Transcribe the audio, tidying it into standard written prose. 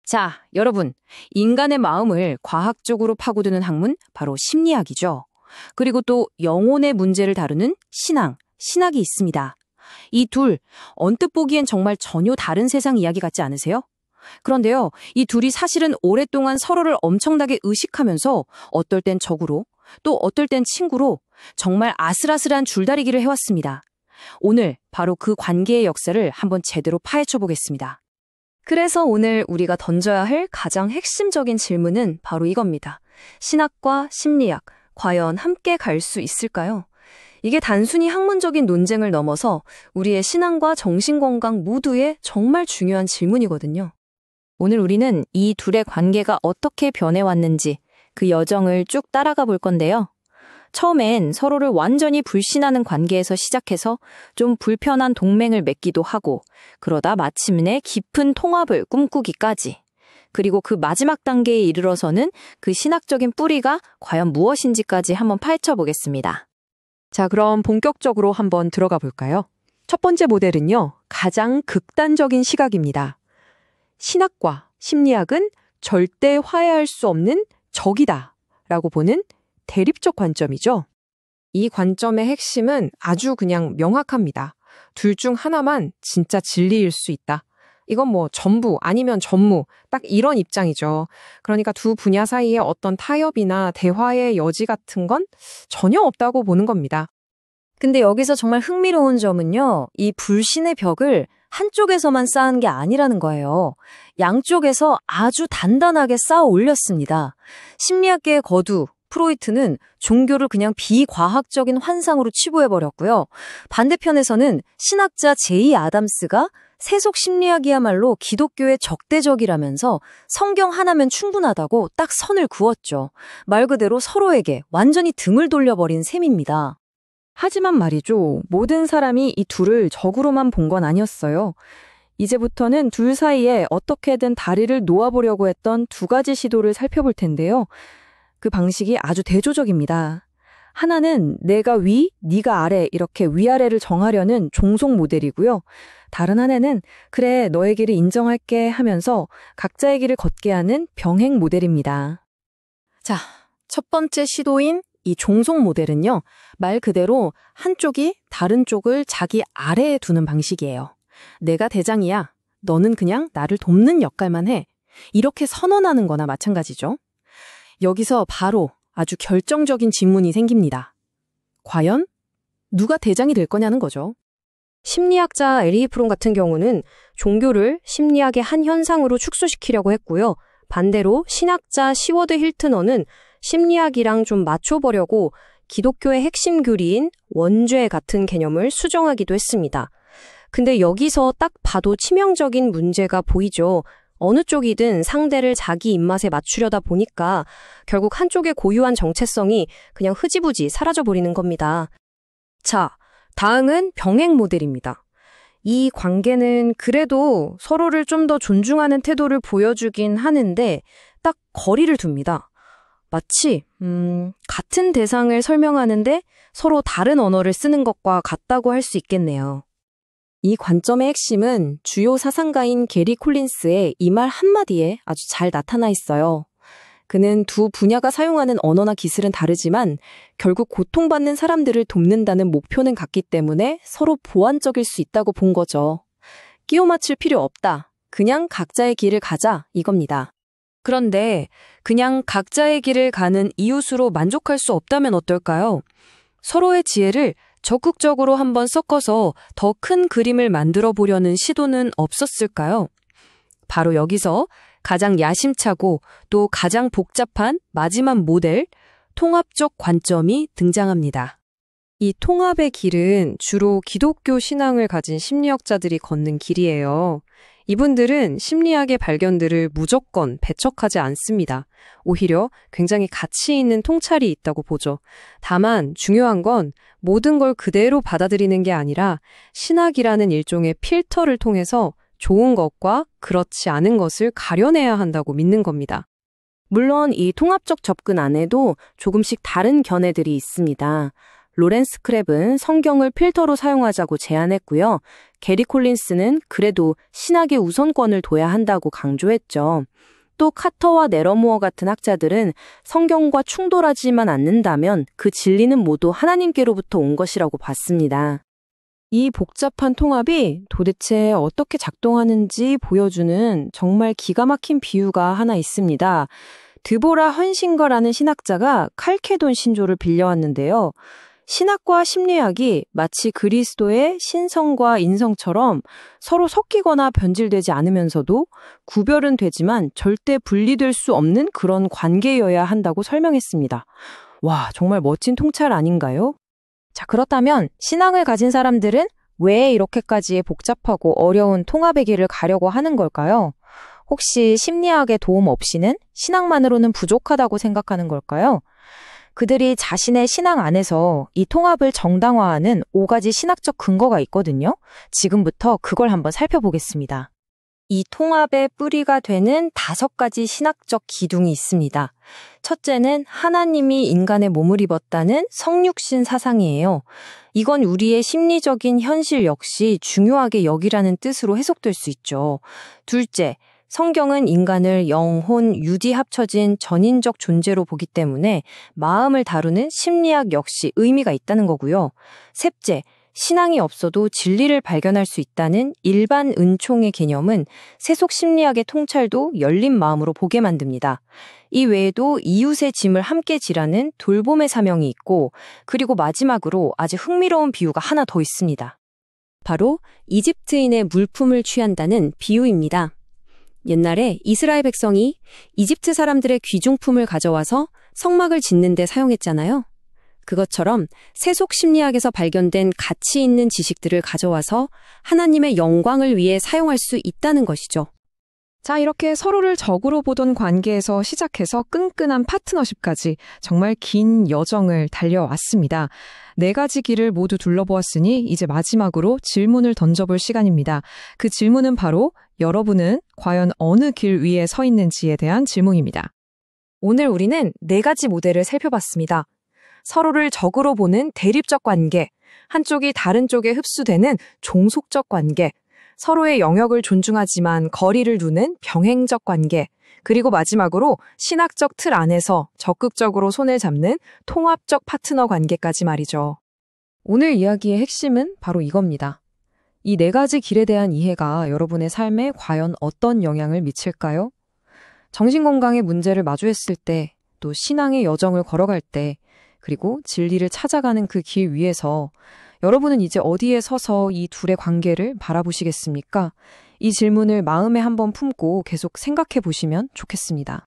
자, 여러분, 인간의 마음을 과학적으로 파고드는 학문, 바로 심리학이죠. 그리고 또 영혼의 문제를 다루는 신학이 있습니다. 이 둘, 언뜻 보기엔 정말 전혀 다른 세상 이야기 같지 않으세요? 그런데요, 이 둘이 사실은 오랫동안 서로를 엄청나게 의식하면서 어떨 땐 적으로, 또 어떨 땐 친구로 정말 아슬아슬한 줄다리기를 해왔습니다. 오늘 바로 그 관계의 역사를 한번 제대로 파헤쳐 보겠습니다. 그래서 오늘 우리가 던져야 할 가장 핵심적인 질문은 바로 이겁니다. 신학과 심리학, 과연 함께 갈 수 있을까요? 이게 단순히 학문적인 논쟁을 넘어서 우리의 신앙과 정신건강 모두에 정말 중요한 질문이거든요. 오늘 우리는 이 둘의 관계가 어떻게 변해왔는지 그 여정을 쭉 따라가 볼 건데요. 처음엔 서로를 완전히 불신하는 관계에서 시작해서 좀 불편한 동맹을 맺기도 하고, 그러다 마침내 깊은 통합을 꿈꾸기까지. 그리고 그 마지막 단계에 이르러서는 그 신학적인 뿌리가 과연 무엇인지까지 한번 파헤쳐 보겠습니다. 자, 그럼 본격적으로 한번 들어가 볼까요? 첫 번째 모델은요, 가장 극단적인 시각입니다. 신학과 심리학은 절대 화해할 수 없는 적이다 라고 보는 대립적 관점이죠. 이 관점의 핵심은 아주 그냥 명확합니다. 둘 중 하나만 진짜 진리일 수 있다. 이건 뭐 전부 아니면 전무, 딱 이런 입장이죠. 그러니까 두 분야 사이에 어떤 타협이나 대화의 여지 같은 건 전혀 없다고 보는 겁니다. 근데 여기서 정말 흥미로운 점은요, 이 불신의 벽을 한쪽에서만 쌓은 게 아니라는 거예요. 양쪽에서 아주 단단하게 쌓아 올렸습니다. 심리학계의 거두, 프로이트는 종교를 그냥 비과학적인 환상으로 치부해버렸고요. 반대편에서는 신학자 제이 아담스가 세속 심리학이야말로 기독교의 적대적이라면서 성경 하나면 충분하다고 딱 선을 그었죠. 말 그대로 서로에게 완전히 등을 돌려버린 셈입니다. 하지만 말이죠. 모든 사람이 이 둘을 적으로만 본 건 아니었어요. 이제부터는 둘 사이에 어떻게든 다리를 놓아보려고 했던 두 가지 시도를 살펴볼 텐데요. 그 방식이 아주 대조적입니다. 하나는 내가 위, 네가 아래 이렇게 위아래를 정하려는 종속 모델이고요. 다른 하나는 그래 너의 길을 인정할게 하면서 각자의 길을 걷게 하는 병행 모델입니다. 자, 첫 번째 시도인 이 종속 모델은요, 말 그대로 한쪽이 다른 쪽을 자기 아래에 두는 방식이에요. 내가 대장이야. 너는 그냥 나를 돕는 역할만 해. 이렇게 선언하는 거나 마찬가지죠. 여기서 바로 아주 결정적인 질문이 생깁니다. 과연 누가 대장이 될 거냐는 거죠. 심리학자 에리 프롬 같은 경우는 종교를 심리학의 한 현상으로 축소시키려고 했고요. 반대로 신학자 시워드 힐트너는 심리학이랑 좀 맞춰보려고 기독교의 핵심 교리인 원죄 같은 개념을 수정하기도 했습니다. 근데 여기서 딱 봐도 치명적인 문제가 보이죠. 어느 쪽이든 상대를 자기 입맛에 맞추려다 보니까 결국 한쪽의 고유한 정체성이 그냥 흐지부지 사라져버리는 겁니다. 자, 다음은 병행 모델입니다. 이 관계는 그래도 서로를 좀 더 존중하는 태도를 보여주긴 하는데 딱 거리를 둡니다. 마치 같은 대상을 설명하는데 서로 다른 언어를 쓰는 것과 같다고 할 수 있겠네요. 이 관점의 핵심은 주요 사상가인 게리 콜린스의 이 말 한마디에 아주 잘 나타나 있어요. 그는 두 분야가 사용하는 언어나 기술은 다르지만 결국 고통받는 사람들을 돕는다는 목표는 같기 때문에 서로 보완적일 수 있다고 본 거죠. 끼워 맞출 필요 없다. 그냥 각자의 길을 가자 이겁니다. 그런데 그냥 각자의 길을 가는 이웃으로 만족할 수 없다면 어떨까요? 서로의 지혜를 적극적으로 한번 섞어서 더 큰 그림을 만들어 보려는 시도는 없었을까요? 바로 여기서 가장 야심차고 또 가장 복잡한 마지막 모델, 통합적 관점이 등장합니다. 이 통합의 길은 주로 기독교 신앙을 가진 심리학자들이 걷는 길이에요. 이분들은 심리학의 발견들을 무조건 배척하지 않습니다. 오히려 굉장히 가치 있는 통찰이 있다고 보죠. 다만 중요한 건 모든 걸 그대로 받아들이는 게 아니라 신학이라는 일종의 필터를 통해서 좋은 것과 그렇지 않은 것을 가려내야 한다고 믿는 겁니다. 물론 이 통합적 접근 안에도 조금씩 다른 견해들이 있습니다. 로렌스 크랩은 성경을 필터로 사용하자고 제안했고요. 게리 콜린스는 그래도 신학의 우선권을 둬야 한다고 강조했죠. 또 카터와 네러모어 같은 학자들은 성경과 충돌하지만 않는다면 그 진리는 모두 하나님께로부터 온 것이라고 봤습니다. 이 복잡한 통합이 도대체 어떻게 작동하는지 보여주는 정말 기가 막힌 비유가 하나 있습니다. 드보라 헌신거라는 신학자가 칼케돈 신조를 빌려왔는데요. 신학과 심리학이 마치 그리스도의 신성과 인성처럼 서로 섞이거나 변질되지 않으면서도 구별은 되지만 절대 분리될 수 없는 그런 관계여야 한다고 설명했습니다. 와, 정말 멋진 통찰 아닌가요? 자, 그렇다면 신앙을 가진 사람들은 왜 이렇게까지 복잡하고 어려운 통합의 길을 가려고 하는 걸까요? 혹시 심리학의 도움 없이는 신앙만으로는 부족하다고 생각하는 걸까요? 그들이 자신의 신앙 안에서 이 통합을 정당화하는 5가지 신학적 근거가 있거든요. 지금부터 그걸 한번 살펴보겠습니다. 이 통합의 뿌리가 되는 5가지 신학적 기둥이 있습니다. 첫째는 하나님이 인간의 몸을 입었다는 성육신 사상이에요. 이건 우리의 심리적인 현실 역시 중요하게 여기라는 뜻으로 해석될 수 있죠. 둘째, 성경은 인간을 영혼, 유디 합쳐진 전인적 존재로 보기 때문에 마음을 다루는 심리학 역시 의미가 있다는 거고요. 셋째, 신앙이 없어도 진리를 발견할 수 있다는 일반 은총의 개념은 세속 심리학의 통찰도 열린 마음으로 보게 만듭니다. 이 외에도 이웃의 짐을 함께 지라는 돌봄의 사명이 있고, 그리고 마지막으로 아주 흥미로운 비유가 하나 더 있습니다. 바로 이집트인의 물품을 취한다는 비유입니다. 옛날에 이스라엘 백성이 이집트 사람들의 귀중품을 가져와서 성막을 짓는 데 사용했잖아요. 그것처럼 세속 심리학에서 발견된 가치 있는 지식들을 가져와서 하나님의 영광을 위해 사용할 수 있다는 것이죠. 자, 이렇게 서로를 적으로 보던 관계에서 시작해서 끈끈한 파트너십까지 정말 긴 여정을 달려왔습니다. 4가지 길을 모두 둘러보았으니 이제 마지막으로 질문을 던져볼 시간입니다. 그 질문은 바로 여러분은 과연 어느 길 위에 서 있는지에 대한 질문입니다. 오늘 우리는 4가지 모델을 살펴봤습니다. 서로를 적으로 보는 대립적 관계, 한쪽이 다른 쪽에 흡수되는 종속적 관계, 서로의 영역을 존중하지만 거리를 두는 병행적 관계, 그리고 마지막으로 신학적 틀 안에서 적극적으로 손을 잡는 통합적 파트너 관계까지 말이죠. 오늘 이야기의 핵심은 바로 이겁니다. 이 4가지 길에 대한 이해가 여러분의 삶에 과연 어떤 영향을 미칠까요? 정신건강의 문제를 마주했을 때, 또 신앙의 여정을 걸어갈 때, 그리고 진리를 찾아가는 그 길 위에서 여러분은 이제 어디에 서서 이 둘의 관계를 바라보시겠습니까? 이 질문을 마음에 한번 품고 계속 생각해 보시면 좋겠습니다.